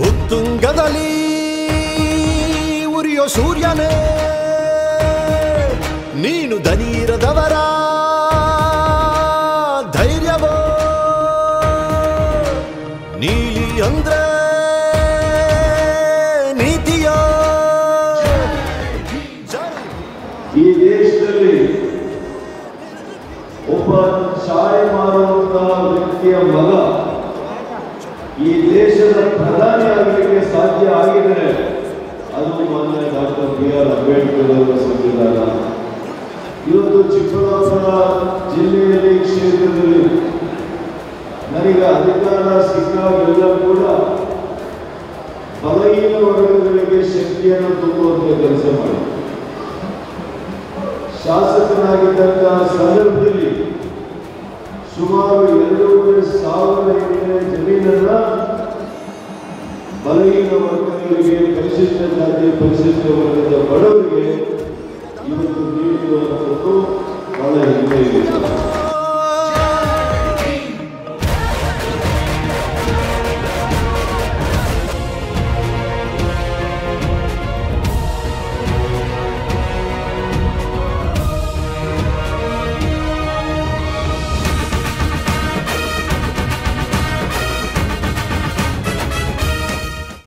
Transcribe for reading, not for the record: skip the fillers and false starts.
ಉತ್ತುಂಗದಲ್ಲಿ ಉರಿಯೋ ಸೂರ್ಯನೇ ನೀನು ದನಿಯಿರದವರ ಧೈರ್ಯವೋ ನೀಲಿ ಅಂದ್ರೆ ನೀತಿಯೋ ಈ ದೇಶದಲ್ಲಿ ಒಬ್ಬ ಚಾಯ್ ಮಾರುವಂತಹ ವ್ಯಕ್ತಿಯ ಮಗ ಈ ದೇಶದ ಪ್ರಧಾನಿ ಆಗಲಿಕ್ಕೆ ಸಾಧ್ಯ ಆಗಿದರೆ ಅದು ಮಾನ್ಯ ಡಾಕ್ಟರ್ ಬಿ.ಆರ್. ಅಂಬೇಡ್ಕರ್ ಅವರ ಸಂವಿಧಾನ. ಇವತ್ತು ಚಿಕ್ಕಬಳ್ಳಾಪುರ ಜಿಲ್ಲೆಯಲ್ಲಿ ಕ್ಷೇತ್ರದಲ್ಲಿ ನನಗೆ ಅಧಿಕಾರ ಸಿಕ್ಕಾಗೆಲ್ಲ ಕೂಡ ಬಲಹೀನ ವರ್ಗಗಳಿಗೆ ಶಕ್ತಿಯನ್ನು ತುಂಬುವಂತ ಕೆಲಸ ಮಾಡಿ ಶಾಸಕನಾಗಿದ್ದಂತಹ ಸಂದರ್ಭದಲ್ಲಿ ಸುಮಾರು 2,500 ಎಕರೆ ಜಮೀನನ್ನ ಬಲಹೀನ ವರ್ಗಗಳಿಗೆ, ಪರಿಶಿಷ್ಟ ಜಾತಿ ಪರಿಶಿಷ್ಟ ವರ್ಗದ ಬಡವರಿಗೆ